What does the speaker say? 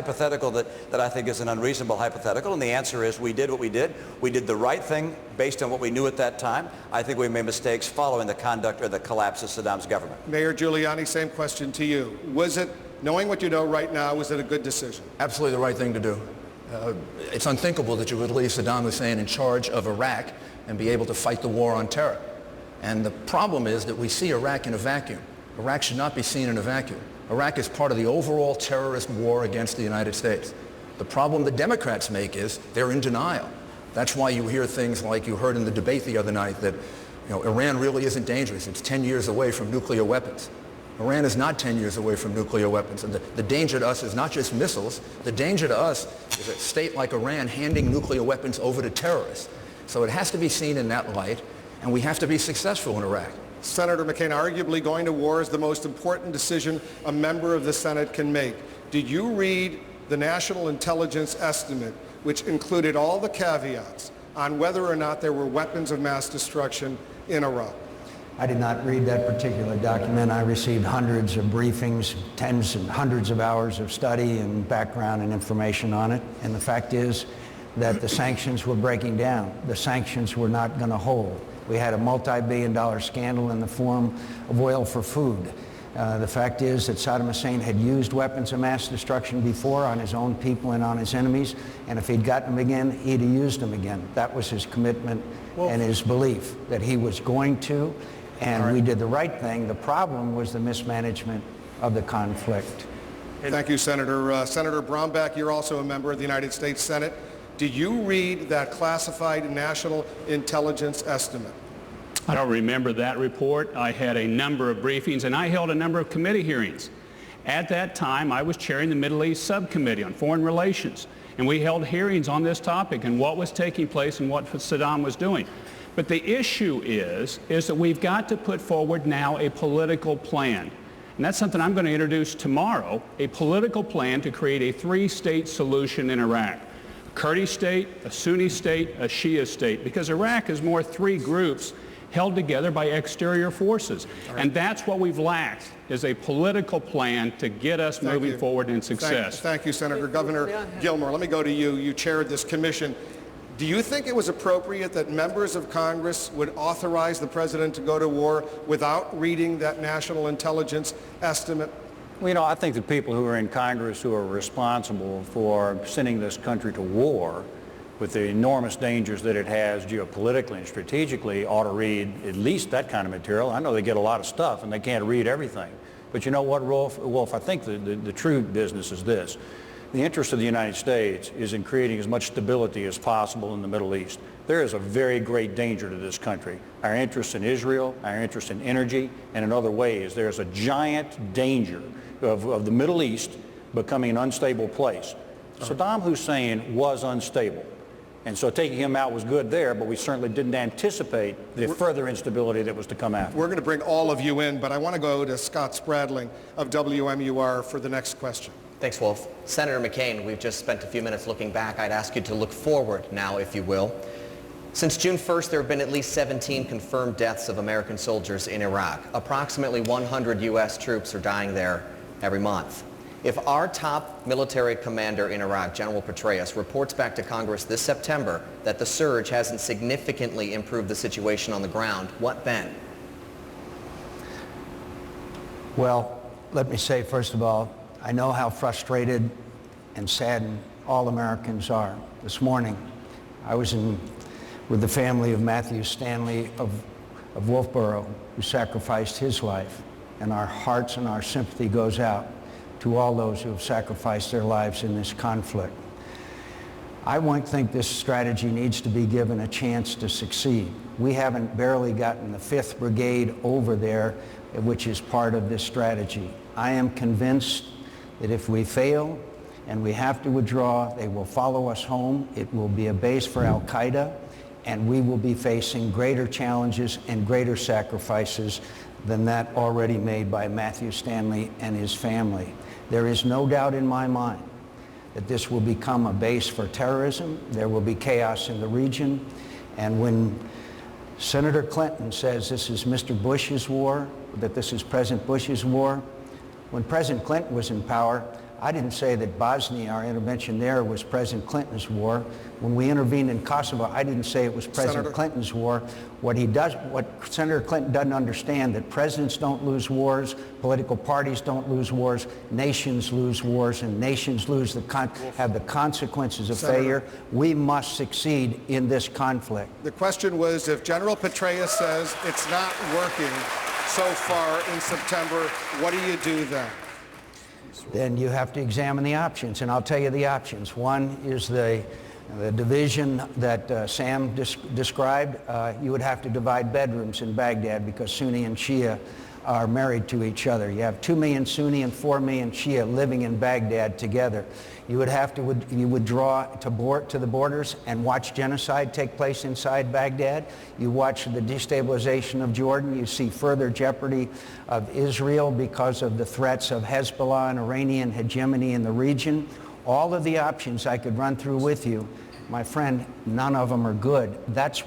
hypothetical that I think is an unreasonable hypothetical, and the answer is we did what we did. We did the right thing based on what we knew at that time. I think we made mistakes following the conduct or the collapse of Saddam's government. Mayor Giuliani, same question to you. Was it, knowing what you know right now, was it a good decision? Absolutely the right thing to do. It's unthinkable that you would leave Saddam Hussein in charge of Iraq and be able to fight the war on terror. And the problem is that we see Iraq in a vacuum. Iraq should not be seen in a vacuum. Iraq is part of the overall terrorist war against the United States. The problem the Democrats make is they're in denial. That's why you hear things like you heard in the debate the other night that Iran really isn't dangerous. It's 10 years away from nuclear weapons. Iran is not 10 years away from nuclear weapons. And the danger to us is not just missiles. The danger to us is a state like Iran handing nuclear weapons over to terrorists. So it has to be seen in that light, and we have to be successful in Iraq. Senator McCain, arguably going to war is the most important decision a member of the Senate can make. Did you read the National Intelligence Estimate, which included all the caveats on whether or not there were weapons of mass destruction in Iraq? I did not read that particular document. I received hundreds of briefings, tens and hundreds of hours of study and background and information on it. And the fact is that the sanctions were breaking down. The sanctions were not going to hold. We had a multi-billion-dollar scandal in the form of oil for food. The fact is that Saddam Hussein had used weapons of mass destruction before on his own people and on his enemies, and if he'd gotten them again, he'd have used them again. That was his commitment and his belief that he was going to, and we did the right thing. The problem was the mismanagement of the conflict. Thank you, Senator. Senator Brownback, you're also a member of the United States Senate. Did you read that classified National Intelligence Estimate? I don't remember that report. I had a number of briefings, and I held a number of committee hearings. At that time, I was chairing the Middle East Subcommittee on Foreign Relations, and we held hearings on this topic and what was taking place and what Saddam was doing. But the issue is that we've got to put forward now a political plan. And that's something I'm going to introduce tomorrow, a political plan to create a three-state solution in Iraq. Kurdish state, a Sunni state, a Shia state, because Iraq is more three groups held together by exterior forces. And that's what we've lacked, is a political plan to get us moving forward in success. Thank you, Senator. Governor Gilmore, let me go to you. You chaired this commission. Do you think it was appropriate that members of Congress would authorize the president to go to war without reading that National Intelligence Estimate? Well, I think the people who are in Congress who are responsible for sending this country to war with the enormous dangers that it has geopolitically and strategically ought to read at least that kind of material. I know they get a lot of stuff and they can't read everything. But you know what, Wolf, I think the true business is this. The interest of the United States is in creating as much stability as possible in the Middle East. There is a very great danger to this country. Our interest in Israel, our interest in energy, and in other ways, there's a giant danger of the Middle East becoming an unstable place. Saddam Hussein was unstable. And so taking him out was good there, but we certainly didn't anticipate the further instability that was to come after. We're going to bring all of you in, but I want to go to Scott Spradling of WMUR for the next question. Thanks, Wolf. Senator McCain, we've just spent a few minutes looking back. I'd ask you to look forward now, if you will. Since June 1st, there have been at least 17 confirmed deaths of American soldiers in Iraq. Approximately 100 U.S. troops are dying there every month. If our top military commander in Iraq, General Petraeus, reports back to Congress this September that the surge hasn't significantly improved the situation on the ground, what then? Well, let me say, first of all, I know how frustrated and saddened all Americans are. This morning, I was with the family of Matthew Stanley of Wolfboro, who sacrificed his life, and our hearts and our sympathy goes out to all those who have sacrificed their lives in this conflict. I won't think this strategy needs to be given a chance to succeed. We haven't barely gotten the 5th Brigade over there, which is part of this strategy. I am convinced that if we fail and we have to withdraw, they will follow us home. It will be a base for al-Qaeda, and we will be facing greater challenges and greater sacrifices than that already made by Matthew Stanley and his family. There is no doubt in my mind that this will become a base for terrorism. There will be chaos in the region. And when Senator Clinton says this is Mr. Bush's war, that this is President Bush's war, when President Clinton was in power, I didn't say that Bosnia, our intervention there, was President Clinton's war. When we intervened in Kosovo, I didn't say it was President Clinton's war. What Senator Clinton doesn't understand, that presidents don't lose wars, political parties don't lose wars, nations lose wars, and nations have the consequences of failure. We must succeed in this conflict. The question was, if General Petraeus says it's not working so far in September, what do you do then? Then you have to examine the options, and I'll tell you the options. One is the division that Sam described. You would have to divide bedrooms in Baghdad because Sunni and Shia are married to each other. You have 2 million Sunni and 4 million Shia living in Baghdad together. You would draw to the borders and watch genocide take place inside Baghdad. You watch the destabilization of Jordan. You see further jeopardy of Israel because of the threats of Hezbollah and Iranian hegemony in the region. All of the options I could run through with you, my friend, none of them are good. That's